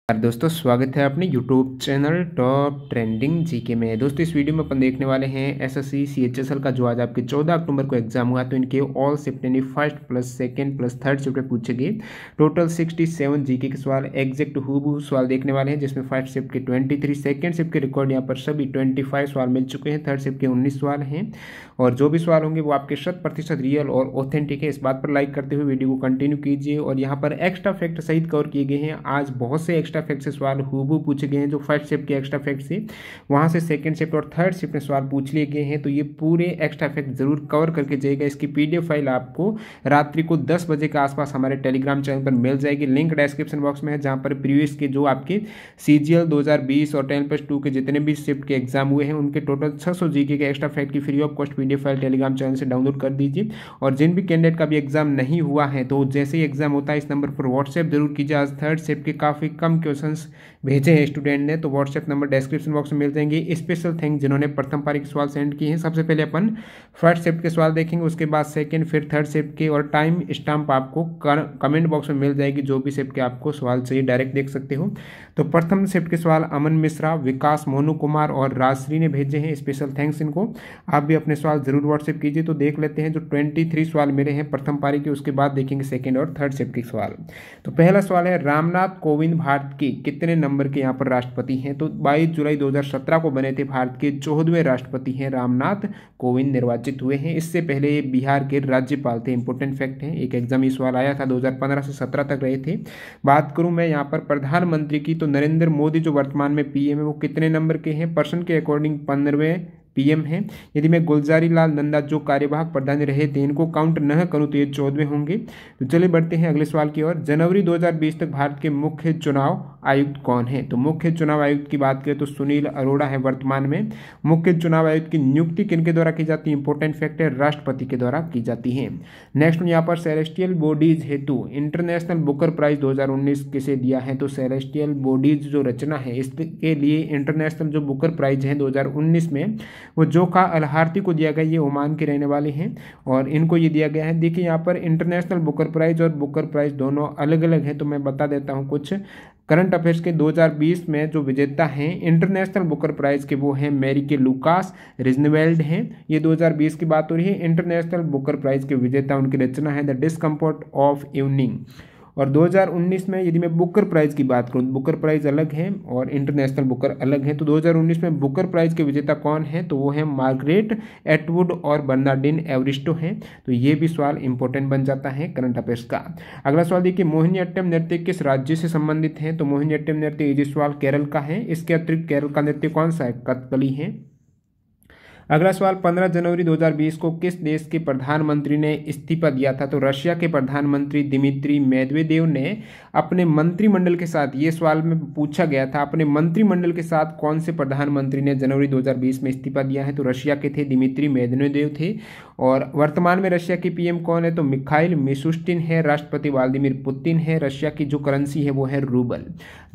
दोस्तों स्वागत है अपने YouTube channel top trending GK में। दोस्तों इस वीडियो में अपन देखने वाले हैं एसएससी सीएचएसएल का जो आज आपके 14 अक्टूबर को एग्जाम हुआ तो इनके ऑल शिफ्ट यानी first plus second plus third shift में पूछे गए टोटल 67 जीके के सवाल एग्जैक्ट हूबहू सवाल देखने वाले हैं, जिसमें फर्स्ट शिफ्ट के 23, सेकंड शिफ्ट के रिकॉर्ड यहाँ पर सभी 25 सवाल मिल चुके हैं, थर्ड शिफ्ट के 19 सवाल हैं और जो भी सवाल होंगे वो आपके 100% रियल और ऑथेंटिक है। इस बात पर लाइक करते हुए वीडियो को कंटिन्यू कीजिए और यहाँ पर एक्स्ट्रा फैक्ट सहित कवर किए गए हैं। आज बहुत से एक्स्ट्रा फैक्ट से सवाल हूबहू पूछे गए हैं, जो फर्स्ट शिफ्ट के एक्स्ट्रा फैक्ट से वहां से सेकंड शिफ्ट और थर्ड शिफ्ट में सवाल पूछ लिए गए हैं, तो ये पूरे एक्स्ट्रा फैक्ट जरूर कवर करके जाइएगा। इसकी पीडीएफ फाइल आपको रात्रि को 10 बजे के आसपास हमारे टेलीग्राम चैनल पर मिल जाएगी, लिंक डिस्क्रिप्शन बॉक्स में है, जहां पर प्रीवियस के जो आपके सीजीएल 2020 और 10+2 के जितने भी शिफ्ट के एग्जाम हुए हैं उनके टोटल 600 जीके के एक्स्ट्रा फैक्ट की free of cost PDF file Telegram channel से डाउनलोड कर दीजिए। और जिन भी कैंडिडेट का भी एग्जाम नहीं हुआ है तो जैसे ही एग्जाम होता है इस नंबर पर व्हाट्सएप जरूर कीजिए। आज थर्ड शिफ्ट के काफी कम क्वेश्चंस भेजे हैं स्टूडेंट ने, तो व्हाट्सएप नंबर डिस्क्रिप्शन बॉक्स में मिल जाएंगे। स्पेशल थैंक जिन्होंने प्रथम पारी के सवाल सेंड किए हैं। सबसे पहले अपन फर्स्ट शिफ्ट के सवाल देखेंगे, उसके बाद सेकंड फिर थर्ड शिफ्ट के, और टाइम स्टाम्प आपको कमेंट बॉक्स में मिल जाएगी। जो भी शिफ्ट के आपको सवाल चाहिए डायरेक्ट देख सकते हो। तो प्रथम शिफ्ट के सवाल अमन मिश्रा, विकास, मोनू कुमार और राजश्री ने भेजे हैं, स्पेशल थैंक्स इनको। आप भी अपने सवाल जरूर व्हाट्सएप कीजिए। तो देख लेते हैं जो 23 सवाल मिले हैं प्रथम पारी के, उसके बाद देखेंगे सेकंड और थर्ड शिफ्ट के सवाल। तो पहला सवाल है, रामनाथ कोविंद भारत के कितने नंबर के यहाँ पर राष्ट्रपति हैं? तो 22 जुलाई 2017 को बने थे, भारत के 14वें राष्ट्रपति हैं रामनाथ कोविंद, निर्वाचित हुए हैं। इससे पहले ये बिहार के राज्यपाल थे। इंपोर्टेंट फैक्ट है, एक एग्जाम ये सवाल आया था 2015 से 17 तक रहे थे। बात करूं मैं यहाँ पर प्रधानमंत्री की, तो नरेंद्र मोदी जो वर्तमान में पीएम है वो कितने नंबर के हैं? पर्सन के अकॉर्डिंग 15वें पीएम है। यदि मैं गुलजारी लाल नंदा जो कार्यवाहक प्रधान रहे थे इनको काउंट न करूं तो ये 14वें होंगे। तो चलिए बढ़ते हैं अगले सवाल की ओर। जनवरी 2020 तक भारत के मुख्य चुनाव आयुक्त कौन है? तो मुख्य चुनाव आयुक्त की बात करें तो सुनील अरोड़ा है वर्तमान में। मुख्य चुनाव आयुक्त की नियुक्ति किनके द्वारा की जाती है? इंपोर्टेंट फैक्ट है, राष्ट्रपति के द्वारा की जाती है। नेक्स्ट यहाँ पर सेलेस्टियल बॉडीज हेतु इंटरनेशनल बुकर प्राइज 2019 किसे दिया है? तो सेलेस्टियल बॉडीज जो रचना है इसके लिए इंटरनेशनल जो बुकर प्राइज है 2019 में वो जोखा अलहारती को दिया गया। ये ओमान के रहने वाले हैं और इनको ये दिया गया है। देखिए यहाँ पर इंटरनेशनल बुकर प्राइज और बुकर प्राइज दोनों अलग अलग हैं, तो मैं बता देता हूँ कुछ करंट अफेयर्स के। 2020 में जो विजेता हैं इंटरनेशनल बुकर प्राइज के वो हैं मैरिके लुकास रिजनवेल्ड हैं। ये 2020 की बात हो रही है। इंटरनेशनल बुकर प्राइज के विजेता, उनकी रचना है द डिस्कम्फर्ट ऑफ इवनिंग। और 2019 में यदि मैं बुकर प्राइज की बात करूं, बुकर प्राइज अलग है और इंटरनेशनल बुकर अलग है। तो 2019 में बुकर प्राइज के विजेता कौन है? तो वो है मार्गरेट एटवुड और बर्नार्डिन एवरिस्टो हैं। तो ये भी सवाल इंपॉर्टेंट बन जाता है करंट अफेयर्स का। अगला सवाल देखिए, मोहिनीअट्टम नृत्य किस राज्य से संबंधित है? तो मोहिनीअट्टम नृत्य ये सवाल केरल का है। इसके अतिरिक्त केरल का नृत्य कौन सा है? कथकली है। अगला सवाल, 15 जनवरी 2020 को किस देश के प्रधानमंत्री ने इस्तीफा दिया था? तो रशिया के प्रधानमंत्री दिमित्री मेदवेदेव ने अपने मंत्रिमंडल के साथ, ये सवाल में पूछा गया था, अपने मंत्रिमंडल के साथ कौन से प्रधानमंत्री ने जनवरी 2020 में इस्तीफा दिया है? तो रशिया के थे, दिमित्री मेदवेदेव थे। और वर्तमान में रशिया की पीएम कौन है? तो मिखाइल मिशुस्टिन है। राष्ट्रपति व्लादिमीर पुतिन है। रशिया की जो करेंसी है वो है रूबल।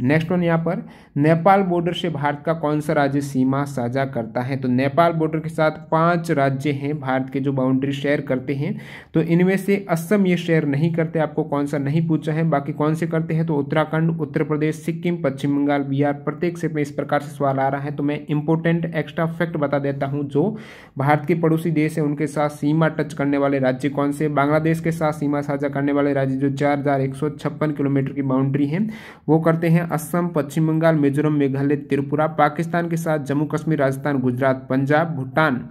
नेक्स्ट वन यहाँ पर, नेपाल बॉर्डर से भारत का कौन सा राज्य सीमा साझा करता है? तो नेपाल बॉर्डर के साथ 5 राज्य हैं भारत के जो बाउंड्री शेयर करते हैं। तो इनमें से असम ये शेयर नहीं करते, आपको कौन सा नहीं पूछा है, बाकी कौन से करते हैं? तो उत्तराखंड, उत्तर प्रदेश, सिक्किम, पश्चिम बंगाल, बिहार। प्रत्येक से में इस प्रकार से सवाल आ रहा है। तो मैं इंपोर्टेंट एक्स्ट्रा फैक्ट बता देता हूं, जो भारत के पड़ोसी देश है उनके साथ सीमा टच करने वाले राज्य कौन से? बांग्लादेश के साथ सीमा साझा करने वाले राज्य जो 4156 किलोमीटर की बाउंड्री है वो करते हैं असम, पश्चिम बंगाल, मिजोरम, मेघालय, त्रिपुरा। पाकिस्तान के साथ जम्मू कश्मीर, राजस्थान, गुजरात, पंजाब, भूटान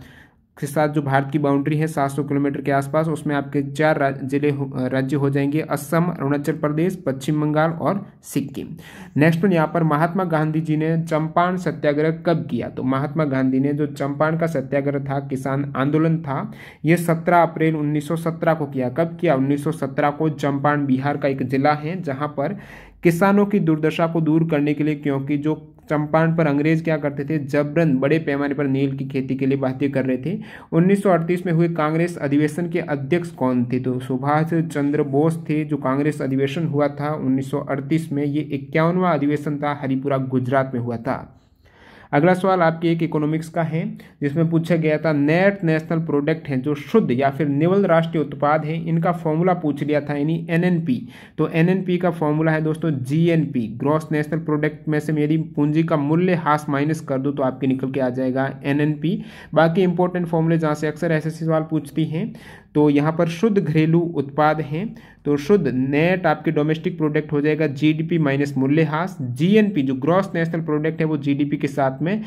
के साथ जो भारत की बाउंड्री है 700 किलोमीटर के आसपास, उसमें आपके 4 राज्य हो जाएंगे, असम, अरुणाचल प्रदेश, पश्चिम बंगाल और सिक्किम। नेक्स्ट वन यहाँ पर, महात्मा गांधी जी ने चंपारण सत्याग्रह कब किया? तो महात्मा गांधी ने जो चंपारण का सत्याग्रह था, किसान आंदोलन था, ये 17 अप्रैल 1917 को किया। कब किया? 1917 को। चंपारण बिहार का एक जिला है जहां पर किसानों की दुर्दशा को दूर करने के लिए, क्योंकि जो चंपारण पर अंग्रेज क्या करते थे, जबरन बड़े पैमाने पर नील की खेती के लिए बातें कर रहे थे। 1938 में हुए कांग्रेस अधिवेशन के अध्यक्ष कौन थे? तो सुभाष चंद्र बोस थे। जो कांग्रेस अधिवेशन हुआ था 1938 में, ये 51वां अधिवेशन था, हरिपुरा गुजरात में हुआ था। अगला सवाल आपके एक इकोनॉमिक्स का है, जिसमें पूछा गया था नेट नेशनल प्रोडक्ट है जो शुद्ध या फिर निवल राष्ट्रीय उत्पाद है, इनका फॉर्मूला पूछ लिया था, यानी एनएनपी। तो एनएनपी का फॉर्मूला है दोस्तों जीएनपी, ग्रॉस नेशनल प्रोडक्ट में से यदि पूंजी का मूल्य हास माइनस कर दो तो आपके निकल के आ जाएगा एनएनपी। बाकी इंपॉर्टेंट फॉर्मूले जहाँ से अक्सर एसएससी सवाल पूछती हैं, तो यहाँ पर शुद्ध घरेलू उत्पाद हैं, तो शुद्ध नेट आपके डोमेस्टिक प्रोडक्ट हो जाएगा जीडीपी माइनस मूल्यह्रास। जीएनपी जो ग्रॉस नेशनल प्रोडक्ट है वो जीडीपी के साथ में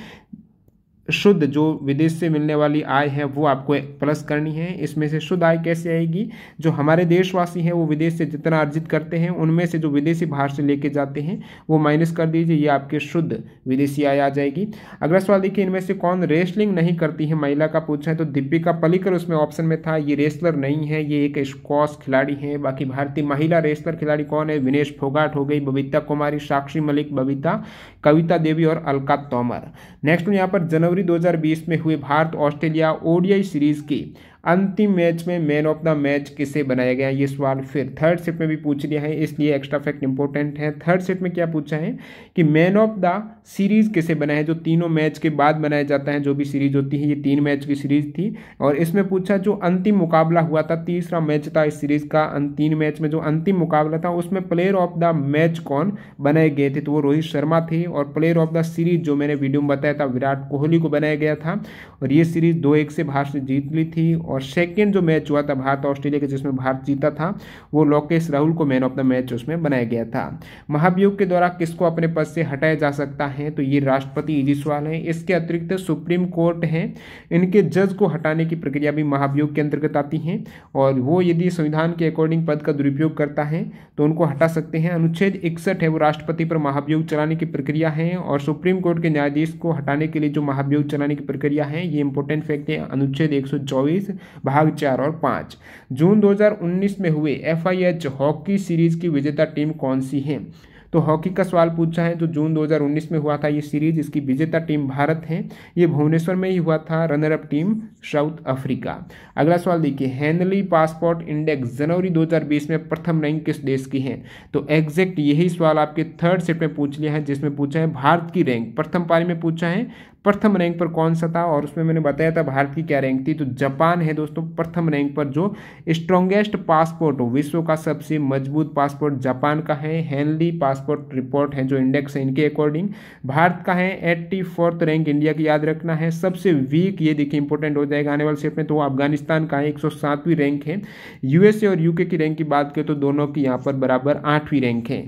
शुद्ध जो विदेश से मिलने वाली आय है वो आपको प्लस करनी है। इसमें से शुद्ध आय कैसे आएगी, जो हमारे देशवासी हैं वो विदेश से जितना अर्जित करते हैं उनमें से जो विदेशी बाहर से लेके जाते हैं वो माइनस कर दीजिए, ये आपके शुद्ध विदेशी आय आ जाएगी। अगला सवाल देखिए, इनमें से कौन रेसलिंग नहीं करती है महिला का पूछा है, तो दीपिका पल्लिकल उसमें ऑप्शन में था, ये रेसलर नहीं है, ये एक स्क्वॉश खिलाड़ी है। बाकी भारतीय महिला रेसलर खिलाड़ी कौन है, विनेश फोगाट हो गई, बबीता कुमारी, साक्षी मलिक, बबीता, कविता देवी और अलका तोमर। नेक्स्ट यहाँ पर जनवरी 2020 में हुए भारत ऑस्ट्रेलिया ओडीआई सीरीज के अंतिम मैच में मैन ऑफ द मैच किसे बनाया गया, ये सवाल फिर थर्ड सेट में भी पूछ लिया है, इसलिए एक्स्ट्रा फैक्ट इंपॉर्टेंट है। थर्ड सेट में क्या पूछा है कि मैन ऑफ द सीरीज किसे बना है, जो तीनों मैच के बाद बनाया जाता है, जो भी सीरीज होती है, ये 3 मैच की सीरीज थी। और इसमें पूछा जो अंतिम मुकाबला हुआ था, तीसरा मैच था इस सीरीज का, 3 मैच में जो अंतिम मुकाबला था उसमें प्लेयर ऑफ द मैच कौन बनाए गए थे, तो वो रोहित शर्मा थे। और प्लेयर ऑफ द सीरीज जो मैंने वीडियो में बताया था विराट कोहली को बनाया गया था, और ये सीरीज 2-1 से भारत से जीत ली थी। और सेकेंड जो मैच हुआ था भारत ऑस्ट्रेलिया के, जिसमें भारत जीता था, वो लोकेश राहुल को मैन ऑफ द मैच उसमें बनाया गया था। महाभियोग के द्वारा किसको अपने पद से हटाया जा सकता है, तो ये राष्ट्रपति, इजी सवाल है। इसके अतिरिक्त सुप्रीम कोर्ट है, इनके जज को हटाने की प्रक्रिया भी महाभियोग के अंतर्गत आती है, और वो यदि संविधान के अकॉर्डिंग पद का दुरुपयोग करता है तो उनको हटा सकते हैं। अनुच्छेद 61 है वो राष्ट्रपति पर महाभियोग चलाने की प्रक्रिया है, और सुप्रीम कोर्ट के न्यायाधीश को हटाने के लिए जो महाभियोग चलाने की प्रक्रिया है, ये इंपॉर्टेंट फैक्ट है, अनुच्छेद 124 भाग 4 और 5। जून 2019 में हुए FIH हॉकी सीरीज की विजेता टीम कौन सी है, तो हॉकी का सवाल पूछा है, जो जून 2019 में हुआ था ये सीरीज, इसकी विजेता टीम भारत है, ये भुवनेश्वर में ही हुआ था, runner up team south Africa. अगला सवाल देखिए, हेनली पासपोर्ट इंडेक्स जनवरी 2020 में प्रथम रैंक किस देश की है, तो एग्जैक्ट यही सवाल आपके थर्ड सेट में पूछ लिया है, जिसमें पूछा है भारत की रैंक, प्रथम पारी में पूछा है प्रथम रैंक पर कौन सा था, और उसमें मैंने बताया था भारत की क्या रैंक थी, तो जापान है दोस्तों प्रथम रैंक पर। जो स्ट्रॉन्गेस्ट पासपोर्ट हो, विश्व का सबसे मजबूत पासपोर्ट जापान का है। हेनली पासपोर्ट रिपोर्ट है जो इंडेक्स है, इनके अकॉर्डिंग भारत का है 84th रैंक, इंडिया की याद रखना है। सबसे वीक, ये देखिए इंपॉर्टेंट हो जाएगा आने वाले सेट में, तो अफगानिस्तान का है 107वीं रैंक है। यूएसए और यूके की रैंक की बात करें तो दोनों की यहाँ पर बराबर 8वीं रैंक है।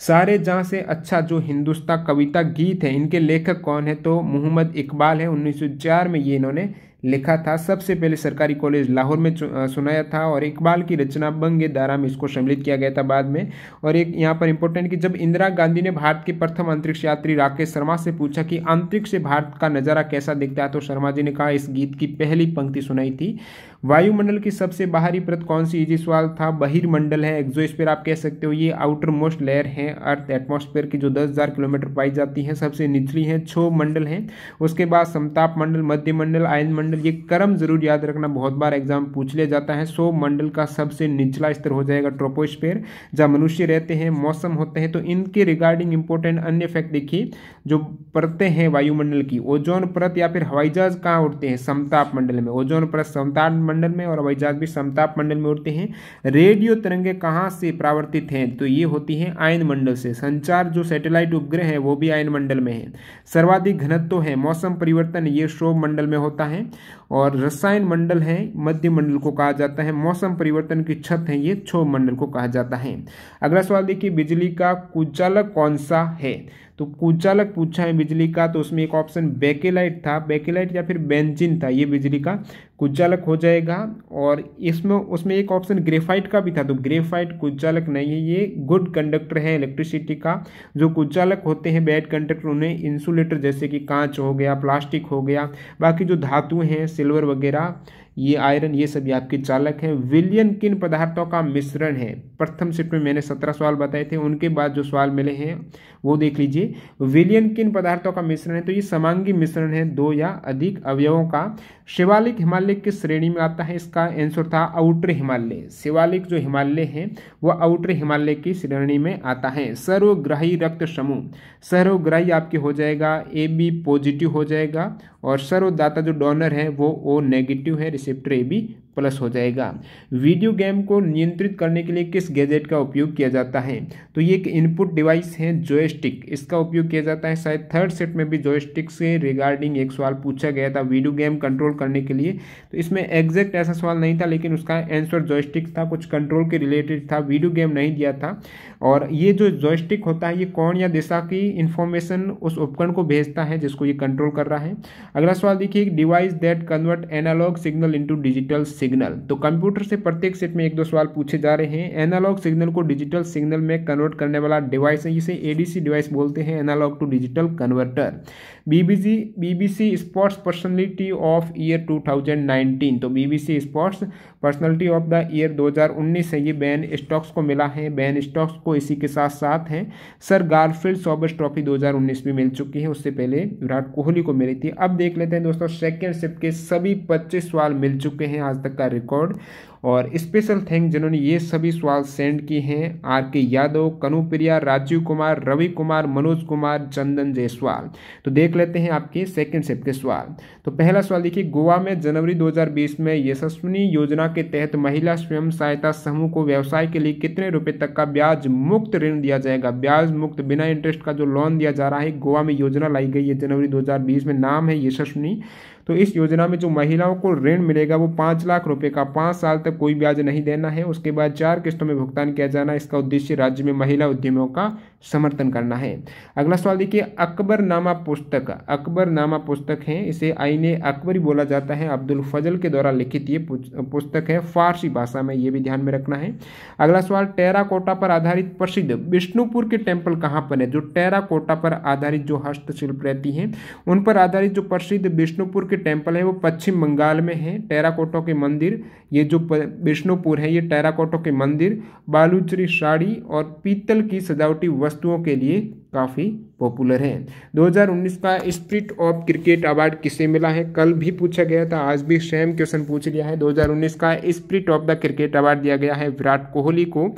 सारे जहाँ से अच्छा जो हिंदुस्तान कविता गीत है, इनके लेखक कौन है, तो मोहम्मद इकबाल है, 1904 में ये इन्होंने लिखा था, सबसे पहले सरकारी कॉलेज लाहौर में सुनाया था, और इकबाल की रचना बंग दारा में इसको सम्मिलित किया गया था बाद में। और एक यहाँ पर इंपॉर्टेंट कि जब इंदिरा गांधी ने भारत के प्रथम अंतरिक्ष यात्री राकेश शर्मा से पूछा कि अंतरिक्ष से भारत का नज़ारा कैसा दिखता है, तो शर्मा जी ने कहा, इस गीत की पहली पंक्ति सुनाई थी। वायुमंडल की सबसे बाहरी परत कौन सी, इजी सवाल था, बहिर्मंडल है, एक्सोस्फीयर आप कह सकते हो, ये आउटर मोस्ट लेयर है अर्थ एटमॉस्फेयर की, जो 10,000 किलोमीटर पाई जाती है, सबसे निचली है। क्षोभ मंडल है, उसके बाद समताप मंडल, मध्य मंडल, आयन मंडल, ये क्रम जरूर याद रखना, बहुत बार एग्जाम पूछ लिया जाता है। क्षोभ मंडल का सबसे निचला स्तर हो जाएगा ट्रोपोस्फेयर, जहाँ मनुष्य रहते हैं, मौसम होते हैं। तो इनके रिगार्डिंग इंपॉर्टेंट अन्य फैक्ट देखिए, जो परतें हैं वायुमंडल की, ओजोन परत या फिर हवाई जहाज कहाँ उड़ते हैं, समताप मंडल में, ओजोन परत समताप मंडल में, और हवाई जहाज भी समताप मंडल में उड़ते हैं। रेडियो तरंगे कहाँ से परावर्तित हैं, तो ये होती हैं आयन मंडल से। संचार जो सैटेलाइट उपग्रह है वो भी आयन मंडल में है। सर्वाधिक घनत्व है, मौसम परिवर्तन, ये क्षोभ मंडल में होता है। और रसायन मंडल है, मध्य मंडल को कहा जाता है। मौसम परिवर्तन की छत है, ये क्षोभ मंडल को कहा जाता है। अगला सवाल देखिए, बिजली का कुचालक कौन सा है, तो कुचालक पूछा है बिजली का, तो उसमें एक ऑप्शन बेकेलाइट था, बेकेलाइट या फिर बेंजीन था, ये बिजली का कुचालक हो जाएगा। और इसमें उसमें एक ऑप्शन ग्रेफाइट का भी था, तो ग्रेफाइट कुचालक नहीं है, ये गुड कंडक्टर है इलेक्ट्रिसिटी का। जो कुचालक होते हैं बैड कंडक्टर, उन्हें इंसुलेटर जैसे कि कांच हो गया, प्लास्टिक हो गया, बाकी जो धातुएं हैं सिल्वर वगैरह, ये आयरन, ये सभी आपके चालक हैं। विलयन किन पदार्थों का मिश्रण है? प्रथम शिफ्ट में मैंने 17 सवाल बताए थे, उनके बाद जो सवाल मिले हैं वो देख लीजिए। विलयन किन पदार्थों का मिश्रण है? तो ये समांगी मिश्रण है दो या अधिक अवयवों का। शिवालिक हिमालय किस श्रेणी में आता है? इसका आंसर था आउटर हिमालय। शिवालिक जो हिमालय है वह आउटर हिमालय की श्रेणी में आता है। सर्वग्राही रक्त समूह, सर्वग्राही आपके हो जाएगा AB पॉजिटिव हो जाएगा, और सर्वदाता जो डोनर है वो O नेगेटिव है, रिसेप्टर AB प्लस हो जाएगा। वीडियो गेम को नियंत्रित करने के लिए किस गैजेट का उपयोग किया जाता है? तो ये एक इनपुट डिवाइस है जॉयस्टिक, इसका उपयोग किया जाता है। शायद थर्ड सेट में भी जॉयस्टिक से रिगार्डिंग एक सवाल पूछा गया था वीडियो गेम कंट्रोल करने के लिए, तो इसमें एग्जैक्ट ऐसा सवाल नहीं था, लेकिन उसका आंसर जॉयस्टिक था, कुछ कंट्रोल के रिलेटेड था, वीडियो गेम नहीं दिया था। और ये जो जॉयस्टिक होता है ये कौन या दिशा की इंफॉर्मेशन उस उपकरण को भेजता है जिसको ये कंट्रोल कर रहा है। अगला सवाल देखिए, device that convert analog signal into digital signal. तो कंप्यूटर से प्रत्येक सेट में एक दो सवाल पूछे जा रहे हैं। एनालॉग सिग्नल को डिजिटल सिग्नल में कन्वर्ट करने वाला डिवाइस है, इसे ADC डिवाइस बोलते हैं, analog to digital converter. BBC sports personality of year 2019, तो BBC sports personality of the year 2019 है, ये बेन स्टोक्स को मिला है। बेन स्टोक्स को इसी के साथ साथ हैं सर गारफील्ड सोबर्स ट्रॉफी 2019 में मिल चुकी है, उससे पहले विराट कोहली को मिली थी। अब देख लेते हैं दोस्तों, सेकेंड शिफ्ट के सभी 25 सवाल मिल चुके हैं आज तक का रिकॉर्ड। और स्पेशल थैंक जिन्होंने ये सभी सवाल सेंड किए हैं, RK यादव, कनुप्रिया, राजीव कुमार, रवि कुमार, मनोज कुमार, चंदन जायसवाल। तो देख लेते हैं आपके सेकंड शिफ्ट के सवाल। तो पहला सवाल देखिए, गोवा में जनवरी 2020 में यशस्विनी योजना के तहत महिला स्वयं सहायता समूह को व्यवसाय के लिए कितने रुपए तक का ब्याज मुक्त ऋण दिया जाएगा? ब्याज मुक्त बिना इंटरेस्ट का जो लोन दिया जा रहा है, गोवा में योजना लाई गई है जनवरी 2020 में, नाम है यशस्विनी। तो इस योजना में जो महिलाओं को ऋण मिलेगा वो 5 लाख रुपए का, 5 साल तक कोई ब्याज नहीं देना है, उसके बाद 4 किस्तों में भुगतान किया जाना। इसका उद्देश्य राज्य में महिला उद्यमियों का समर्थन करना है। अगला सवाल देखिए, अकबरनामा पुस्तक, अकबरनामा पुस्तक है, इसे आईने अकबरी बोला जाता है, अब्दुल फजल के द्वारा लिखित ये पुस्तक है फारसी भाषा में, ये भी ध्यान में रखना है। अगला सवाल, टेराकोटा पर आधारित प्रसिद्ध विष्णुपुर के टेम्पल कहाँ पर है? जो टेराकोटा पर आधारित जो हस्तशिल्प रहती हैं उन पर आधारित जो प्रसिद्ध विष्णुपुर टेम्पल है वो पश्चिम बंगाल में है। टेराकोटा के मंदिर, ये जो विष्णुपुर है, ये टेराकोटा के मंदिर बालूचरी साड़ी और पीतल की सजावटी वस्तुओं के लिए काफी पॉपुलर है। 2019 का स्पिरिट ऑफ क्रिकेट अवार्ड किसे मिला है? कल भी पूछा गया था, आज भी सेम क्वेश्चन पूछ लिया है। 2019 का spirit of the cricket award दिया गया है विराट कोहली को,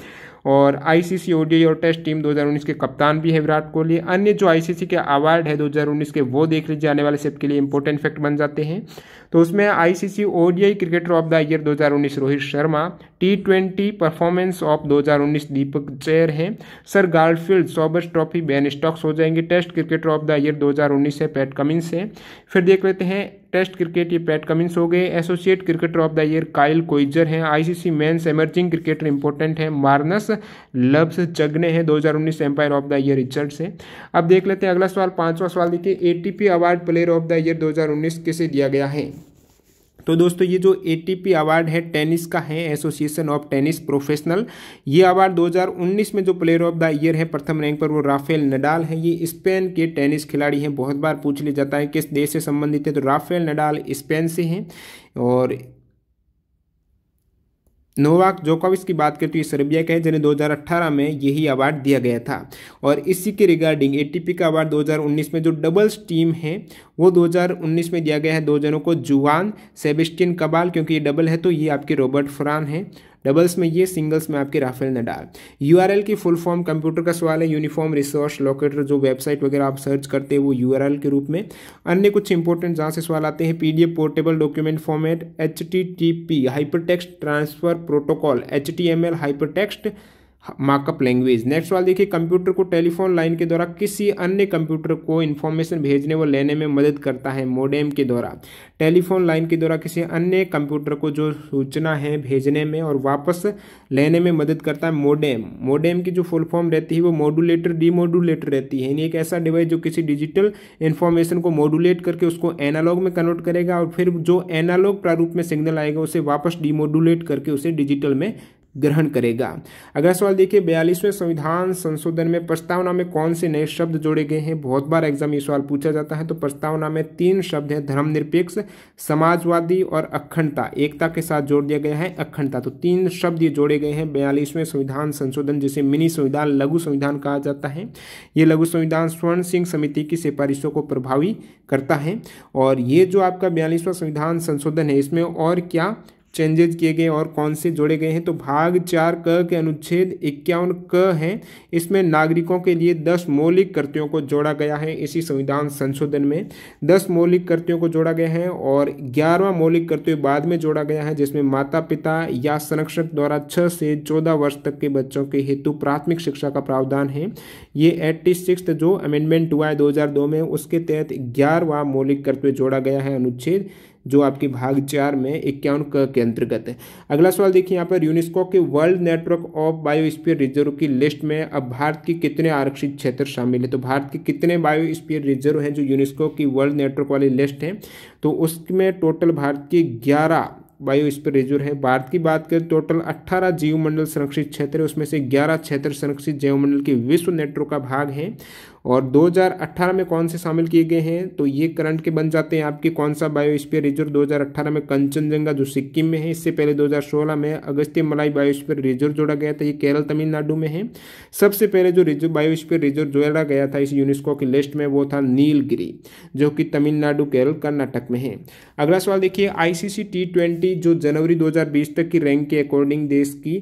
और ICC ODI और टेस्ट टीम 2019 के कप्तान भी है विराट कोहली। अन्य जो ICC के अवार्ड है 2019 के वो देख लीजिए, आने वाले सेट के लिए इंपॉर्टेंट फैक्ट बन जाते हैं। तो उसमें ICC ODI cricketer of the year 2019 Rohit Sharma, T20 performance of 2019 Deepak Chahar हैं, sir Garfield Sobers trophy Ben Stokes हो जाएंगे। Test cricketer of the year 2019 है पैट कमिंस है। फिर देख लेते हैं टेस्ट क्रिकेट, ये पैट कमिंस हो गए। Associate cricketer of the year Kyle Coetzer हैं। ICC men's emerging cricketer important है, मार्नस लब्स चगने हैं। 2019 umpire of the year Richards है। अब देख लेते हैं अगला सवाल, पांचवा सवाल देखिए, ATP award player of the year 2019 किसे दिया गया है? तो दोस्तों ये जो ATP अवार्ड है टेनिस का है, एसोसिएशन ऑफ टेनिस प्रोफेशनल। ये अवार्ड 2019 में जो प्लेयर ऑफ द ईयर है प्रथम रैंक पर वो राफेल नडाल है। ये स्पेन के टेनिस खिलाड़ी हैं, बहुत बार पूछ लिया जाता है किस देश से संबंधित है, तो राफेल नडाल स्पेन से हैं। और नोवाक जोकोविच की बात करते हुए सर्बिया के हैं, जिन्हें 2018 में यही अवार्ड दिया गया था। और इसी के रिगार्डिंग ATP का अवार्ड 2019 में जो डबल्स टीम है वो 2019 में दिया गया है दो जनों को, जुआन सेबेस्टियन कबाल, क्योंकि ये डबल है तो ये आपके रॉबर्ट फ्रान है डबल्स में, ये सिंगल्स में आपके राफेल नडाल। URL की फुल फॉर्म, कंप्यूटर का सवाल है, यूनिफॉर्म रिसोर्स लोकेटर, जो वेबसाइट वगैरह आप सर्च करते हैं वो URL के रूप में। अन्य कुछ इंपॉर्टेंट जहाँ से सवाल आते हैं, PDF portable document format, HTTP hypertext transfer protocol, HTML hypertext markup language. Next सवाल देखिए, कंप्यूटर को टेलीफोन लाइन के द्वारा किसी अन्य कंप्यूटर को इन्फॉर्मेशन भेजने व लेने में मदद करता है, मोडेम के द्वारा। टेलीफोन लाइन के द्वारा किसी अन्य कंप्यूटर को जो सूचना है भेजने में और वापस लेने में मदद करता है, मोडेम। मोडेम की जो फुल फॉर्म रहती है वो मॉड्यूलेटर डीमॉड्यूलेटर रहती है, यानी एक ऐसा डिवाइस जो किसी डिजिटल इन्फॉर्मेशन को मॉड्यूलेट करके उसको एनालॉग में कन्वर्ट करेगा और फिर जो एनालॉग प्रारूप में सिग्नल आएगा उसे वापस डीमॉड्यूलेट करके उसे डिजिटल में ग्रहण करेगा। अगला सवाल देखिए, 42वें संविधान संशोधन में प्रस्तावना में कौन से नए शब्द जोड़े गए हैं। बहुत बार एग्जाम ये सवाल पूछा जाता है। तो प्रस्तावना में 3 शब्द हैं, धर्मनिरपेक्ष, समाजवादी और अखंडता। एकता के साथ जोड़ दिया गया है अखंडता। तो 3 शब्द ये जोड़े गए हैं 42वें संविधान संशोधन, जिसे मिनी संविधान, लघु संविधान कहा जाता है। ये लघु संविधान स्वर्ण सिंह समिति की सिफारिशों को प्रभावी करता है। और ये जो आपका 42वां संविधान संशोधन है, इसमें और क्या चेंजेस किए गए और कौन से जोड़े गए हैं। तो भाग 4 क के अनुच्छेद 51 क है, इसमें नागरिकों के लिए 10 मौलिक कर्तव्यों को जोड़ा गया है। इसी संविधान संशोधन में 10 मौलिक कर्तव्यों को जोड़ा गया है और 11वां मौलिक कर्तव्य बाद में जोड़ा गया है, जिसमें माता पिता या संरक्षक द्वारा 6 से 14 वर्ष तक के बच्चों के हेतु प्राथमिक शिक्षा का प्रावधान है। ये 86 जो अमेंडमेंट हुआ है 2002 में, उसके तहत 11वां मौलिक कर्तव्य जोड़ा गया है अनुच्छेद, जो आपकी भाग 4 में 51 क के अंतर्गत है। अगला सवाल देखिए यहाँ पर, यूनेस्को के world network of biosphere reserve की लिस्ट में अब भारत के कितने आरक्षित क्षेत्र शामिल है। तो भारत के कितने बायोस्फीयर रिजर्व हैं जो यूनेस्को की वर्ल्ड नेटवर्क वाली लिस्ट है। तो उसमें टोटल भारत के 11 बायोस्फीयर रिजर्व है। भारत की बात करें, टोटल 18 जीवमंडल संरक्षित क्षेत्र है, उसमें से 11 क्षेत्र संरक्षित जीवमंडल के विश्व नेटवर्क का भाग है। और 2018 में कौन से शामिल किए गए हैं। तो ये करंट के बन जाते हैं आपके, कौन सा बायोस्फीयर रिजर्व 2018 में कंचनजंगा जो सिक्किम में है। इससे पहले 2016 में अगस्त्य मलाई बायोस्फीयर रिजर्व जोड़ा गया था, ये केरल तमिलनाडु में है। सबसे पहले जो रिजर्व बायोस्फीयर रिजर्व जोड़ा गया था इस यूनेस्को की लिस्ट में, वो था नीलगिरी, जो कि तमिलनाडु, केरल, कर्नाटक में है। अगला सवाल देखिए, ICC T20 जो जनवरी 2020 तक की रैंक के अकॉर्डिंग देश की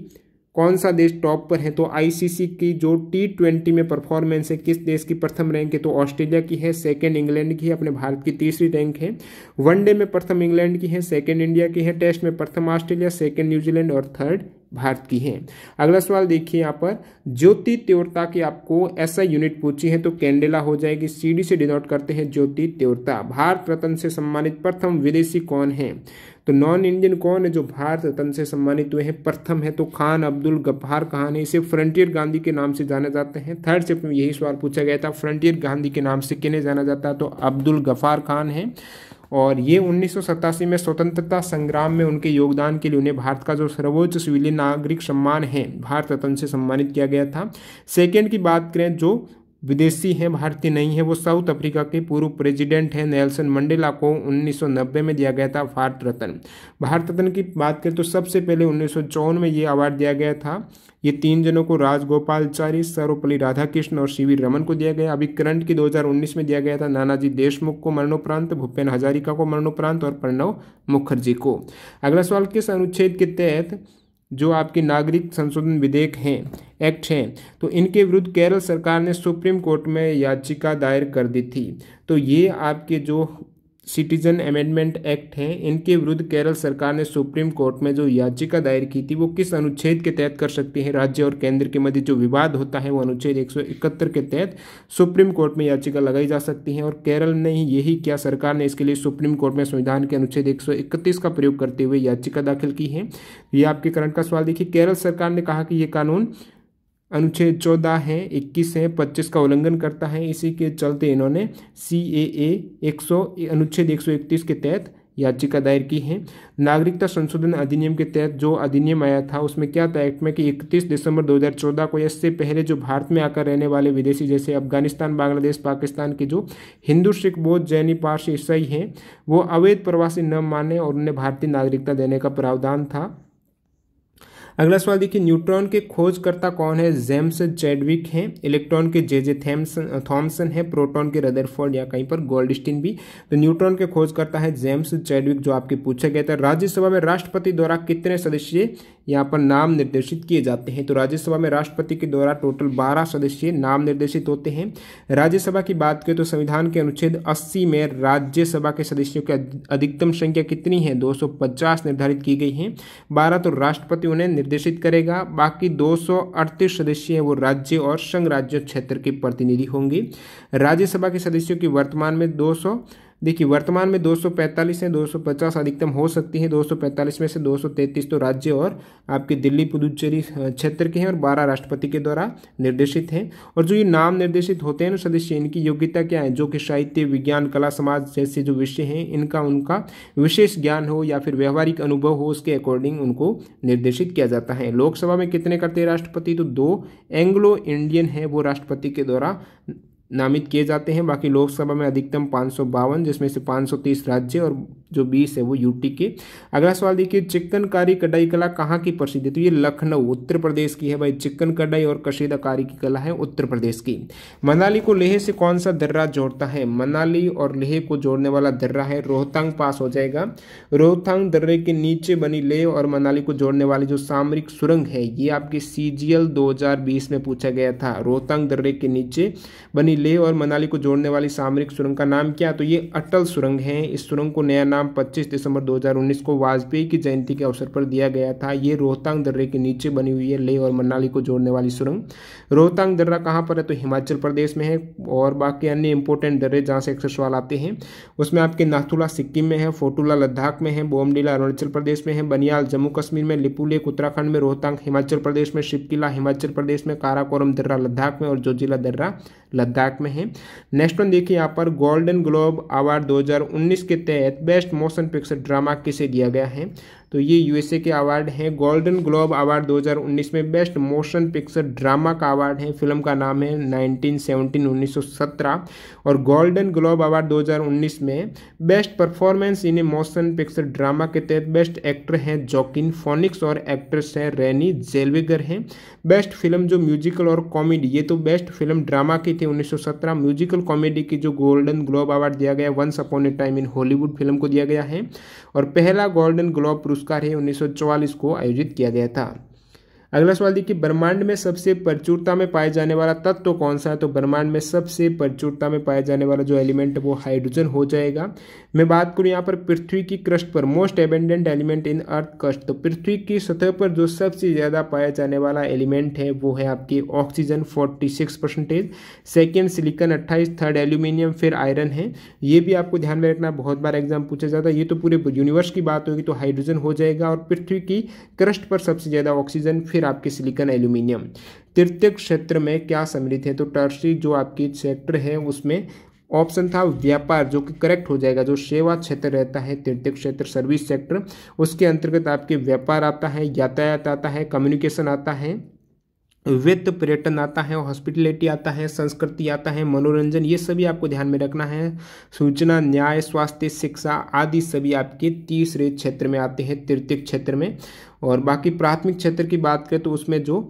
कौन सा देश टॉप पर है। तो ICC की जो T20 में परफॉर्मेंस है, किस देश की प्रथम रैंक है। तो ऑस्ट्रेलिया की है, सेकंड इंग्लैंड की है, अपने भारत की तीसरी रैंक है। वनडे में प्रथम इंग्लैंड की है, सेकंड इंडिया की है। टेस्ट में प्रथम ऑस्ट्रेलिया, सेकंड न्यूजीलैंड और थर्ड भारत की है। अगला सवाल देखिए यहाँ पर, ज्योति तीव्रता की आपको ऐसा यूनिट पूछी है तो कैंडेला हो जाएगी। CD से डिनोट करते हैं ज्योति तीव्रता। भारत रत्न से सम्मानित प्रथम विदेशी कौन है। तो नॉन इंडियन कौन है जो भारत रत्न से सम्मानित हुए हैं। प्रथम है तो खान अब्दुल गफ्फार खान है, इसे फ्रंटियर गांधी के नाम से जाने जाते हैं। थर्ड शिफ्ट में यही सवाल पूछा गया था, फ्रंटियर गांधी के नाम से किन्हें जाना जाता है। तो अब्दुल गफ्फार खान है। और ये 1987 में स्वतंत्रता संग्राम में उनके योगदान के लिए उन्हें भारत का जो सर्वोच्च सिविलियन नागरिक सम्मान है भारत रत्न से सम्मानित किया गया था। सेकेंड की बात करें, जो विदेशी हैं, भारतीय नहीं है, वो साउथ अफ्रीका के पूर्व प्रेसिडेंट हैं नेल्सन मंडेला को 1990 में दिया गया था भारत रत्न। भारत रत्न की बात करें तो सबसे पहले 1954 में ये अवार्ड दिया गया था। ये 3 जनों को राजगोपालचारी, सर्वपल्ली राधाकृष्ण और CV रमन को दिया गया। अभी करंट की 2019 में दिया गया था नानाजी देशमुख को मरणोपरांत, भूपेन हजारिका को मरणोपरांत और प्रणब मुखर्जी को। अगला सवाल, किस अनुच्छेद के तहत जो आपके नागरिक संशोधन विधेयक हैं, एक्ट हैं, तो इनके विरुद्ध केरल सरकार ने सुप्रीम कोर्ट में याचिका दायर कर दी थी। तो ये आपके जो सिटीजन अमेंडमेंट एक्ट हैं, इनके विरुद्ध केरल सरकार ने सुप्रीम कोर्ट में जो याचिका दायर की थी, वो किस अनुच्छेद के तहत कर सकती है। राज्य और केंद्र के मध्य जो विवाद होता है वो अनुच्छेद 171 के तहत सुप्रीम कोर्ट में याचिका लगाई जा सकती है। और केरल ने ही यही किया, सरकार ने इसके लिए सुप्रीम कोर्ट में संविधान के अनुच्छेद 131 का प्रयोग करते हुए याचिका दाखिल की है। ये आपके करंट का सवाल देखिए, केरल सरकार ने कहा कि ये कानून अनुच्छेद 14 है, 21 है, 25 का उल्लंघन करता है। इसी के चलते इन्होंने CAA अनुच्छेद 131 के तहत याचिका दायर की है। नागरिकता संशोधन अधिनियम के तहत जो अधिनियम आया था उसमें क्या था एक्ट में कि 31 दिसंबर 2014 को, इससे पहले जो भारत में आकर रहने वाले विदेशी जैसे अफगानिस्तान, बांग्लादेश, पाकिस्तान के जो हिंदू, सिख, बौद्ध, जैनी, पारसी, ईसाई हैं, वो अवैध प्रवासी न माने और उन्हें भारतीय नागरिकता देने का प्रावधान था। अगला सवाल देखिए, न्यूट्रॉन के खोजकर्ता कौन है। जेम्स चैडविक हैं। इलेक्ट्रॉन के जे थॉमसन है। प्रोटॉन के रदरफोर्ड या कहीं पर गोल्डस्टीन भी। तो न्यूट्रॉन के खोजकर्ता है जेम्स चैडविक, जो आपके पूछा गया था। राज्यसभा में राष्ट्रपति द्वारा कितने सदस्य यहाँ पर नाम निर्देशित किए जाते हैं। तो राज्यसभा में राष्ट्रपति के द्वारा टोटल 12 सदस्य नाम निर्देशित होते हैं। राज्यसभा की बात करें तो संविधान के अनुच्छेद 80 में राज्यसभा के सदस्यों की अधिकतम संख्या कितनी है, 250 निर्धारित की गई है। 12 तो राष्ट्रपति उन्हें निर्देशित करेगा, बाकी 238 सदस्य हैं वो राज्य और संघ राज्य क्षेत्र के प्रतिनिधि होंगे। राज्यसभा के सदस्यों की वर्तमान में देखिए वर्तमान में 245 है, 250 अधिकतम हो सकती है। 245 में से 233 तो राज्य और आपके दिल्ली पुदुचेरी क्षेत्र के हैं और 12 राष्ट्रपति के द्वारा निर्देशित हैं। और जो ये नाम निर्देशित होते हैं ना सदस्य, इनकी योग्यता क्या है, जो कि साहित्य, विज्ञान, कला, समाज जैसे जो विषय हैं इनका उनका विशेष ज्ञान हो या फिर व्यवहारिक अनुभव हो, उसके अकॉर्डिंग उनको निर्देशित किया जाता है। लोकसभा में कितने करते हैं राष्ट्रपति, तो 2 एंग्लो इंडियन है वो राष्ट्रपति के द्वारा नामित किए जाते हैं। बाकी लोकसभा में अधिकतम 552, जिसमें से 530 राज्य और जो 20 है वो यूटी के। अगला सवाल देखिए, चिकनकारी कढ़ाई कला कहाँ की प्रसिद्ध है, तो ये लखनऊ उत्तर प्रदेश की है भाई। चिकन कढ़ाई और कशीदाकारी की कला है उत्तर प्रदेश की। मनाली को लेह से कौन सा दर्रा जोड़ता है, मनाली और लेह को जोड़ने वाला दर्रा है रोहतांग पास हो जाएगा। रोहतांग दर्रे के नीचे बनी लेह और मनाली को जोड़ने वाली जो सामरिक सुरंग है, ये आपकी CGL 2020 में पूछा गया था। रोहतांग दर्रे के नीचे बनी लेह और मनाली को जोड़ने वाली सामरिक सुरंग का नाम क्या, तो ये अटल सुरंग है। इस सुरंग को नया नाम 25 दिसंबर 2019 को वाजपेयी की जयंती के अवसर पर दिया गया था। ये रोहतांग दर्रे के नीचे बनी हुई है लेह और मनाली को जोड़ने वाली सुरंग। रोहतांग दर्रा कहाँ पर है, तो हिमाचल प्रदेश में है। और बाकी अन्य इंपॉर्टेंट दर्रे जहाँ से अक्सर सवाल आते हैं उसमें आपके नाथुला सिक्किम में है, फोटुला लद्दाख में है, बोमडीला अरुणाचल प्रदेश में है, बनियाल जम्मू कश्मीर में, लिपुलेख उत्तराखंड में, रोहतांग हिमाचल प्रदेश में, शिवकिला हिमाचल प्रदेश में, काराकोरम दर्रा लद्दाख में और जोजिला दर्रा लद्दाख में है। नेक्स्ट वन देखिए यहाँ पर, गोल्डन ग्लोब अवार्ड 2019 के तहत बेस्ट मोशन पिक्चर ड्रामा किसे दिया गया है, तो ये USA के अवार्ड हैं। गोल्डन ग्लोब अवार्ड 2019 में बेस्ट मोशन पिक्चर ड्रामा का अवार्ड है। फिल्म का नाम है 1917। और गोल्डन ग्लोब अवार्ड 2019 में best performance in A motion picture drama के तहत बेस्ट एक्टर हैं जोकिन फोनिक्स और एक्ट्रेस हैं रेनी जेल्वेगर हैं। बेस्ट फिल्म जो म्यूजिकल और कॉमेडी, ये तो बेस्ट फिल्म ड्रामा की थी 1917। म्यूजिकल कॉमेडी की जो गोल्डन ग्लोब अवार्ड दिया गया once upon a time in Hollywood film को दिया गया है। और पहला गोल्डन ग्लोब पुरस्कार है 1944 को आयोजित किया गया था। अगला सवाल देखिए, ब्रह्मांड में सबसे प्रचुरता में पाए जाने वाला तत्व कौन सा है, तो ब्रह्मांड में सबसे प्रचुरता में पाए जाने वाला जो एलिमेंट है वो हाइड्रोजन हो जाएगा। मैं बात करूं यहाँ पर पृथ्वी की क्रस्ट पर, most abundant element in earth crust, तो पृथ्वी की सतह पर जो सबसे ज़्यादा पाया जाने वाला एलिमेंट है वो है आपकी oxygen 46%, second silicon 28, third aluminium, फिर आयरन है। ये भी आपको ध्यान में रखना, बहुत बार एग्जाम पूछा जाता है। ये तो पूरे यूनिवर्स की बात होगी तो हाइड्रोजन हो जाएगा। और पृथ्वी की क्रस्ट पर सबसे ज़्यादा ऑक्सीजन, फिर आपके सिलिकॉन एल्यूमिनियम। तृतीय क्षेत्र में क्या सम्मिलित है, तो टर्सरी जो आपकी क्षेत्र है उसमें ऑप्शन था व्यापार, जो कि करेक्ट हो जाएगा। जो सेवा क्षेत्र रहता है तृतीय क्षेत्र, सर्विस सेक्टर, उसके अंतर्गत आपके व्यापार आता है, यातायात आता है, कम्युनिकेशन आता है, वित्त, पर्यटन आता है, हॉस्पिटलिटी आता है, संस्कृति आता है, मनोरंजन, ये सभी आपको ध्यान में रखना है। सूचना, न्याय, स्वास्थ्य, शिक्षा आदि सभी आपके तीसरे क्षेत्र में आते हैं तृतीय क्षेत्र में। और बाकी प्राथमिक क्षेत्र की बात करें तो उसमें जो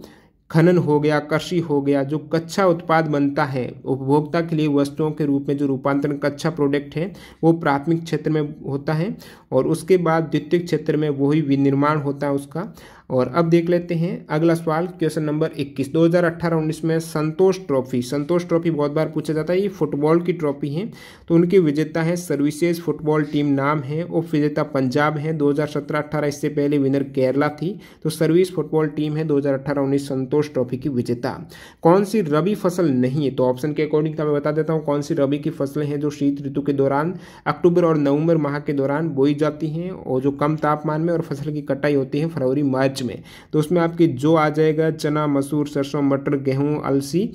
खनन हो गया, कृषि हो गया, जो कच्चा उत्पाद बनता है उपभोक्ता के लिए वस्तुओं के रूप में, जो रूपांतरण कच्चा प्रोडक्ट है वो प्राथमिक क्षेत्र में होता है। और उसके बाद द्वितीय क्षेत्र में वही विनिर्माण होता है उसका। और अब देख लेते हैं अगला सवाल, क्वेश्चन नंबर 21। 2018-19 में संतोष ट्रॉफी बहुत बार पूछा जाता है। ये फुटबॉल की ट्रॉफी है, तो उनके विजेता है सर्विसेज फुटबॉल टीम नाम है। उप विजेता पंजाब है। 2017-18 इससे पहले विनर केरला थी। तो सर्विस फुटबॉल टीम है 2018-19 संतोष ट्रॉफी की विजेता। कौन सी रबी फसल नहीं है, तो ऑप्शन के अकॉर्डिंग मैं बता देता हूँ कौन सी रबी की फसलें हैं जो शीत ऋतु के दौरान अक्टूबर और नवंबर माह के दौरान बोई जाती हैं और जो कम तापमान में, और फसल की कटाई होती है फरवरी मार्च में। तो उसमें आपकी जो आ जाएगा चना, मसूर, सरसों, मटर, गेहूं, अलसी,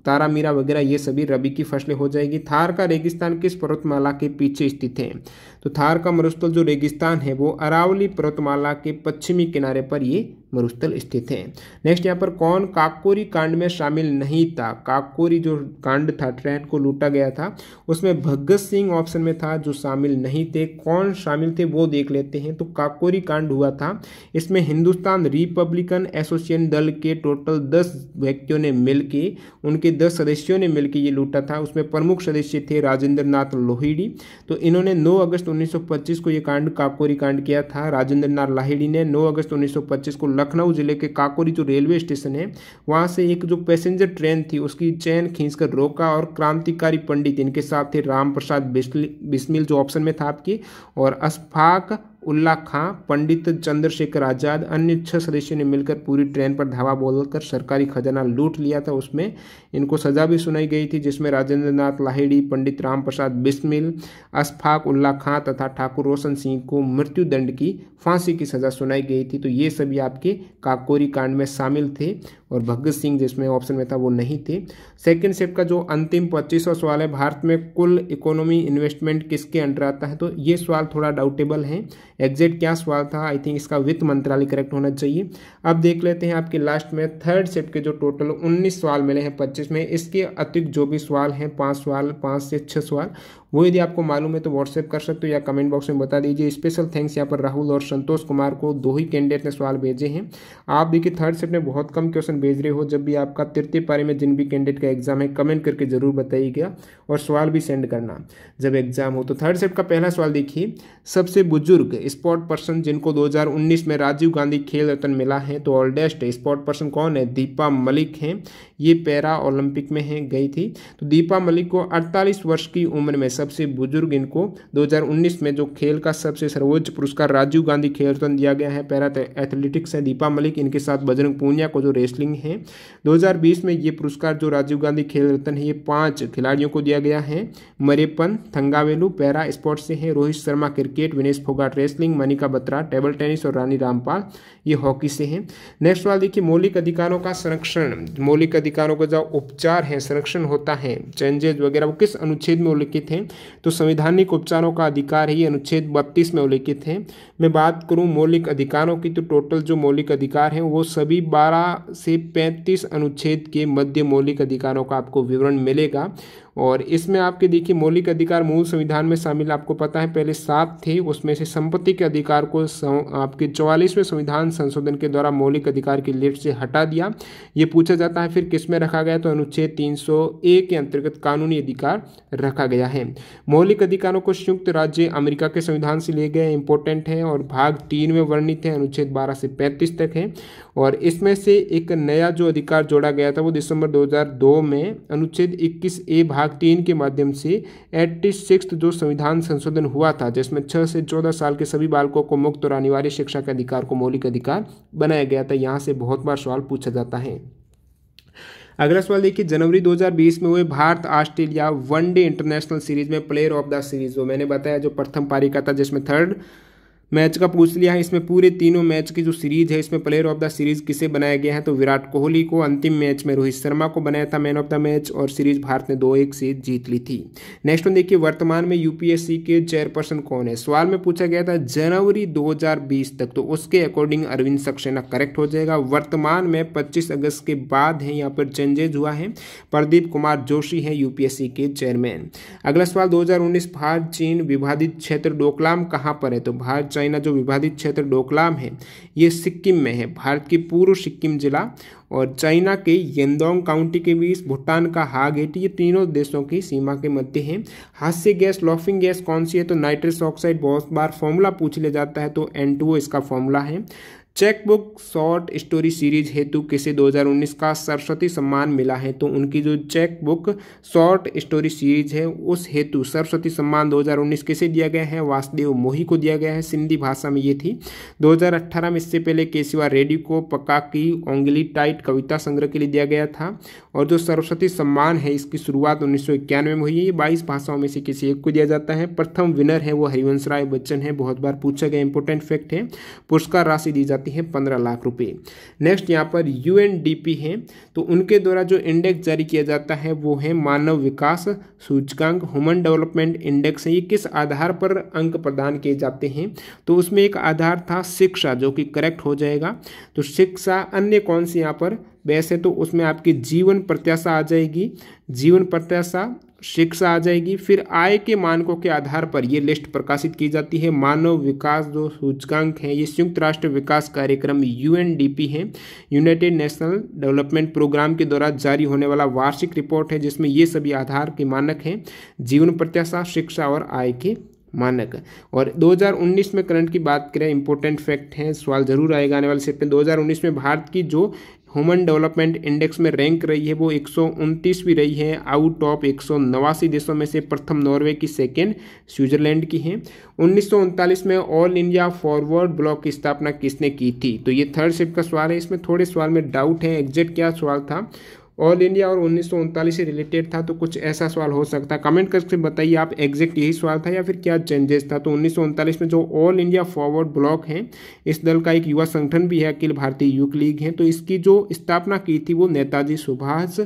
तारा मीरा वगैरह, ये सभी रबी की फसलें हो जाएगी। थार का रेगिस्तान किस पर्वतमाला के पीछे स्थित है, तो थार का मरुस्थल जो रेगिस्तान है वो अरावली पर्वतमाला के पश्चिमी किनारे पर ये मरुस्थल स्थित है। नेक्स्ट यहाँ पर कौन काकोरी कांड में शामिल नहीं था, काकोरी जो कांड था, ट्रेन को लूटा गया था, उसमें भगत सिंह ऑप्शन में था जो शामिल नहीं थे। कौन शामिल थे वो देख लेते हैं। तो काकोरी कांड हुआ था, इसमें हिंदुस्तान रिपब्लिकन एसोसिएशन दल के टोटल 10 व्यक्तियों ने मिलके, उनके 10 सदस्यों ने मिलकर ये लूटा था। उसमें प्रमुख सदस्य थे राजेंद्र नाथ लोहिड़ी। तो इन्होंने 9 अगस्त 1925 को ये कांड काकोरी कांड किया था। राजेंद्र नाथ लाहिड़ी ने 9 अगस्त 1925 को लखनऊ जिले के काकोरी जो रेलवे स्टेशन है वहां से एक जो पैसेंजर ट्रेन थी उसकी चैन खींचकर रोका। और क्रांतिकारी पंडित इनके साथ थे राम प्रसाद बिस्मिल जो ऑप्शन में था आपकी, और अशफाक उल्ला खां, पंडित चंद्रशेखर आजाद, अन्य 6 सदस्यों ने मिलकर पूरी ट्रेन पर धावा बोलकर सरकारी खजाना लूट लिया था। उसमें इनको सजा भी सुनाई गई थी, जिसमें राजेंद्र नाथ लाहिड़ी, पंडित राम प्रसाद बिस्मिल, अशफाक उल्ला खां तथा ठाकुर रोशन सिंह को मृत्यु दंड की फांसी की सजा सुनाई गई थी। तो ये सभी आपके काकोरी कांड में शामिल थे और भगत सिंह जिसमें ऑप्शन में था वो नहीं थे। सेकंड शिफ्ट का जो अंतिम 25वां सवाल है, भारत में कुल इकोनॉमी इन्वेस्टमेंट किसके अंडर आता है? तो ये सवाल थोड़ा डाउटेबल है, एग्जैक्ट क्या सवाल था, आई थिंक इसका वित्त मंत्रालय करेक्ट होना चाहिए। अब देख लेते हैं आपके लास्ट में थर्ड शिफ्ट के जो टोटल 19 सवाल मिले हैं 25 में, इसके अतिरिक्त जो भी सवाल हैं 5 सवाल, 5 से 6 सवाल, वो यदि आपको मालूम है तो व्हाट्सएप कर सकते हो या कमेंट बॉक्स में बता दीजिए। स्पेशल थैंक्स यहाँ पर राहुल और संतोष कुमार को, 2 ही कैंडिडेट ने सवाल भेजे हैं। आप देखिए थर्ड शिफ्ट में बहुत कम क्वेश्चन भेज रहे हो। जब भी आपका तृतीय पारी में जिन भी कैंडिडेट का एग्जाम है कमेंट करके जरूर बताइएगा और सवाल भी सेंड करना जब एग्जाम हो। तो थर्ड शिफ्ट का पहला सवाल देखिए, सबसे बुजुर्ग स्पोर्ट पर्सन जिनको 2019 में राजीव गांधी खेल रत्न मिला है, तो ओल्डेस्ट स्पोर्ट पर्सन कौन है? दीपा मलिक हैं। ये पैरा ओलंपिक में है गई थी। तो दीपा मलिक को 48 वर्ष की उम्र में सबसे बुजुर्ग इनको 2019 में जो खेल का सबसे सर्वोच्च पुरस्कार राजीव गांधी खेल रत्न दिया गया है, पैरा एथलेटिक्स है दीपा मलिक। इनके साथ बजरंग पूनिया को जो रेसलिंग है। 2020 में ये पुरस्कार जो राजीव गांधी खेल रत्न है ये 5 खिलाड़ियों को दिया गया है। मरेपन थंगावेलु पैरा स्पोर्ट्स से है, Rohit Sharma cricket, Vinesh Phogat wrestling, Manika Batra table tennis और रानी रामपाल ये हॉकी से हैं। नेक्स्ट सवाल देखिए, मौलिक अधिकारों का संरक्षण, मौलिक अधिकारों का जो उपचार है, संरक्षण होता है, चेंजेस वगैरह, वो किस अनुच्छेद में उल्लिखित है? तो संवैधानिक उपचारों का अधिकार है, ये अनुच्छेद 32 में उल्लिखित है। मैं बात करूं मौलिक अधिकारों की तो टोटल जो मौलिक अधिकार हैं वो सभी 12 से 35 अनुच्छेद के मध्य मौलिक अधिकारों का आपको विवरण मिलेगा। और इसमें आपके देखिए मौलिक अधिकार मूल संविधान में शामिल, आपको पता है पहले 7 थे, उसमें से संपत्ति के अधिकार को आपके 44वें संविधान संशोधन के द्वारा मौलिक अधिकार की लिस्ट से हटा दिया। ये पूछा जाता है फिर किस में रखा गया, तो अनुच्छेद 301 के अंतर्गत कानूनी अधिकार रखा गया है। मौलिक अधिकारों को संयुक्त राज्य अमेरिका के संविधान से लिए गए, इंपॉर्टेंट है और भाग 3 में वर्णित है, अनुच्छेद 12 से 35 तक है। और इसमें से एक नया जो अधिकार जोड़ा गया था वो दिसंबर 2002 में अनुच्छेद 21A भाग 3 के माध्यम से 86 जो संविधान संशोधन हुआ था, जिसमें 6 से 14 साल के सभी बालकों को मुक्त और अनिवार्य शिक्षा के अधिकार को मौलिक अधिकार बनाया गया था। यहाँ से बहुत बार सवाल पूछा जाता है। अगला सवाल देखिए, जनवरी 2020 में हुए Bharat Australia one day international series में प्लेयर ऑफ द सीरीज, जो मैंने बताया जो प्रथम पारी का था जिसमें थर्ड मैच का पूछ लिया है, इसमें पूरे तीनों मैच की जो सीरीज है इसमें प्लेयर ऑफ द सीरीज किसे बनाया गया है? तो विराट कोहली को, अंतिम मैच में रोहित शर्मा को बनाया था मैन ऑफ द मैच और सीरीज भारत ने 2-1 से जीत ली थी। नेक्स्ट वन देखिए, वर्तमान में यूपीएससी के चेयरपर्सन कौन है? सवाल में पूछा गया था जनवरी 2020 तक, तो उसके अकॉर्डिंग अरविंद सक्सेना करेक्ट हो जाएगा। वर्तमान में 25 अगस्त के बाद है, यहाँ पर चेंजेज हुआ है, प्रदीप कुमार जोशी है यूपीएससी के चेयरमैन। अगला सवाल 2019 भारत चीन विवादित क्षेत्र डोकलाम कहाँ पर है? तो भारत चाइना जो विवादित क्षेत्र डोकलाम है ये सिक्किम में है, भारत की पूर्व सिक्किम जिला और चाइना के येंदोंग काउंटी के बीच, भूटान का हागेट, ये तीनों देशों की सीमा के मध्य है। हास्य गैस लॉफिंग गैस कौन सी है? तो नाइट्रस ऑक्साइड, बहुत बार फॉर्मूला पूछ लिया जाता है तो N2O इसका फॉर्मूला है। चेकबुक शॉर्ट स्टोरी सीरीज हेतु किसे 2019 का सरस्वती सम्मान मिला है? तो उनकी जो चेकबुक शॉर्ट स्टोरी सीरीज है उस हेतु सरस्वती सम्मान 2019 किसे दिया गया है? वासुदेव मोही को दिया गया है, सिंधी भाषा में ये थी। 2018 में इससे पहले केशिवा रेड्डी को पकाकी ओंगली टाइट कविता संग्रह के लिए दिया गया था। और जो सरस्वती सम्मान है इसकी शुरुआत 1991 में हुई है, ये 22 भाषाओं में से किसी एक को दिया जाता है। प्रथम विनर है वो हरिवंश राय बच्चन है, बहुत बार पूछा गया इंपॉर्टेंट फैक्ट है। पुरस्कार राशि दी जाती है 15 लाख रुपए। नेक्स्ट यहाँ पर UNDP है, तो उनके द्वारा जो इंडेक्स जारी किया जाता है वो है मानव विकास सूचकांक, ह्यूमन डेवलपमेंट इंडेक्स है। ये किस आधार पर अंक प्रदान किए जाते हैं? तो उसमें एक आधार था शिक्षा, जो कि करेक्ट हो जाएगा। तो शिक्षा, अन्य कौन सी यहाँ पर बेस है? तो उसमें आपकी जीवन प्रत्याशा आ जाएगी, जीवन प्रत्याशा, शिक्षा आ जाएगी। फिर आय के मानकों के आधार पर ये लिस्ट प्रकाशित की जाती है। मानव विकास जो सूचकांक है ये संयुक्त राष्ट्र विकास कार्यक्रम UNDP है, यूनाइटेड नेशनल डेवलपमेंट प्रोग्राम के द्वारा जारी होने वाला वार्षिक रिपोर्ट है जिसमें ये सभी आधार के मानक हैं, जीवन प्रत्याशा, शिक्षा और आय के मानक। और 2019 में करंट की बात करें, इंपॉर्टेंट फैक्ट है, सवाल जरूर आएगा आने वाले सेट में। 2019 में भारत की जो ह्यूमन डेवलपमेंट इंडेक्स में रैंक रही है वो 129वीं रही है। आउट ऑफ 189 देशों में से प्रथम नॉर्वे की, सेकेंड स्विट्जरलैंड की है। 1939 में ऑल इंडिया फॉरवर्ड ब्लॉक की स्थापना किसने की थी? तो ये थर्ड शिफ्ट का सवाल है, इसमें थोड़े सवाल में डाउट है एग्जैक्ट क्या सवाल था। ऑल इंडिया और 1939 से रिलेटेड था, तो कुछ ऐसा सवाल हो सकता है। कमेंट करके बताइए आप एग्जैक्ट यही सवाल था या फिर क्या चेंजेस था। तो 1939 में जो ऑल इंडिया फॉरवर्ड ब्लॉक है, इस दल का एक युवा संगठन भी है, अखिल भारतीय युवक लीग है, तो इसकी जो स्थापना की थी वो नेताजी सुभाष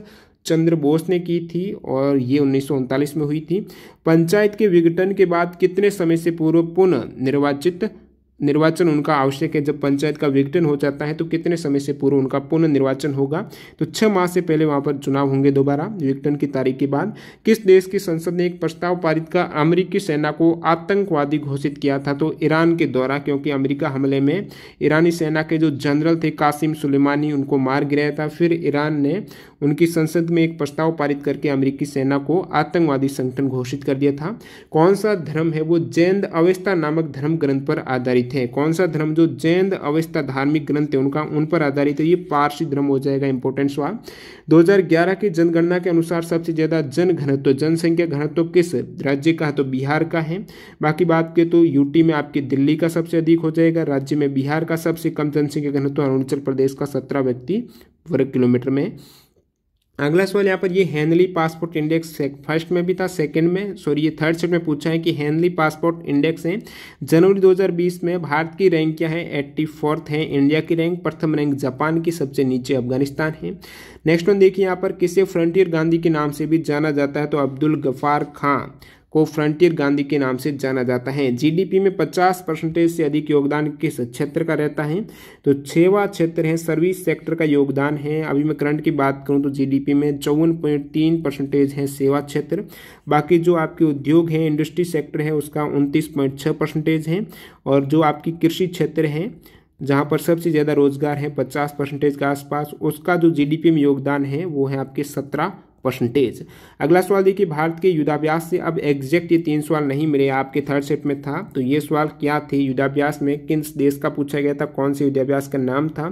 चंद्र बोस ने की थी और ये 1939 में हुई थी। पंचायत के विघटन के बाद कितने समय से पूर्व पुनः निर्वाचन उनका आवश्यक है? जब पंचायत का विघटन हो जाता है तो कितने समय से पूर्व उनका पुनः निर्वाचन होगा? तो 6 माह से पहले वहां पर चुनाव होंगे दोबारा विघटन की तारीख के बाद। किस देश की संसद ने एक प्रस्ताव पारित कर अमेरिकी सेना को आतंकवादी घोषित किया था? तो ईरान के द्वारा, क्योंकि अमेरिका हमले में ईरानी सेना के जो जनरल थे कासिम सुलेमानी, उनको मार गिराया था। फिर ईरान ने उनकी संसद में एक प्रस्ताव पारित करके अमेरिकी सेना को आतंकवादी संगठन घोषित कर दिया था। कौन सा धर्म है वो जैन अवेस्ता नामक धर्म ग्रंथ पर आधारित है? कौन सा धर्म जो जैन अवेस्ता धार्मिक ग्रंथ है उनका उन पर आधारित है? ये पारसी धर्म हो जाएगा। इंपॉर्टेंट सवाल। 2011 की जनगणना के अनुसार सबसे ज्यादा जनसंख्या घनत्व किस राज्य का है? तो बिहार का है। बाकी बात के तो यूटी में आपके दिल्ली का सबसे अधिक हो जाएगा। राज्य में बिहार का सबसे कम जनसंख्या घनत्व अरुणाचल प्रदेश का 17 व्यक्ति वर्ग किलोमीटर में। अगला सवाल यहाँ पर ये हेनली पासपोर्ट इंडेक्स फर्स्ट में भी था, सेकंड में ये थर्ड सेट में पूछा है कि हेनली पासपोर्ट इंडेक्स है जनवरी 2020 में भारत की रैंक क्या है? 84th है। इंडिया की रैंक प्रथम रैंक जापान की, सबसे नीचे अफगानिस्तान है। नेक्स्ट वन देखिए यहाँ पर किसे फ्रंटियर गांधी के नाम से भी जाना जाता है? तो अब्दुल गफार खां को फ्रंटियर गांधी के नाम से जाना जाता है। जीडीपी में 50% से अधिक योगदान किस क्षेत्र का रहता है? तो 6वां क्षेत्र है, सर्विस सेक्टर का योगदान है। अभी मैं करंट की बात करूं तो जीडीपी में 54.3% है सेवा क्षेत्र। बाकी जो आपके उद्योग है, इंडस्ट्री सेक्टर है, उसका 29.6% है। और जो आपकी कृषि क्षेत्र है जहां पर सबसे ज़्यादा रोजगार है 50% के आसपास, उसका जो जीडीपी में योगदान है वो है आपके 17%। अगला सवाल देखिए, भारत के युद्धाभ्यास से अब एग्जैक्ट ये 3 सवाल नहीं मिले, आपके थर्ड सेट में था। तो ये सवाल क्या थे? युद्धाभ्यास में किन देश का पूछा गया था, कौन से युद्धाभ्यास का नाम था?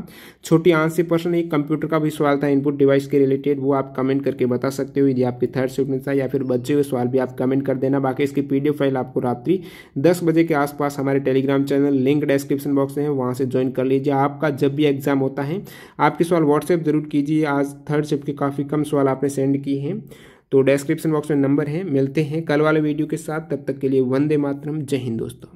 छोटी आंसर से प्रश्न, एक कंप्यूटर का भी सवाल था इनपुट डिवाइस के रिलेटेड, वो आप कमेंट करके बता सकते हो यदि आपके थर्ड सेट में था, या फिर बचे हुए सवाल भी आप कमेंट कर देना। बाकी इसकी PDF फाइल आपको रात्रि 10 बजे के आसपास हमारे Telegram channel link description box में है, वहाँ से ज्वाइन कर लीजिए। आपका जब भी एग्जाम होता है आपके सवाल व्हाट्सएप जरूर कीजिए। आज थर्ड शिफ्ट के काफ़ी कम सवाल आपने सेंड किए हैं, तो डिस्क्रिप्शन बॉक्स में नंबर है। मिलते हैं कल वाले वीडियो के साथ, तब तक के लिए वंदे मातरम, जय हिंद दोस्तों।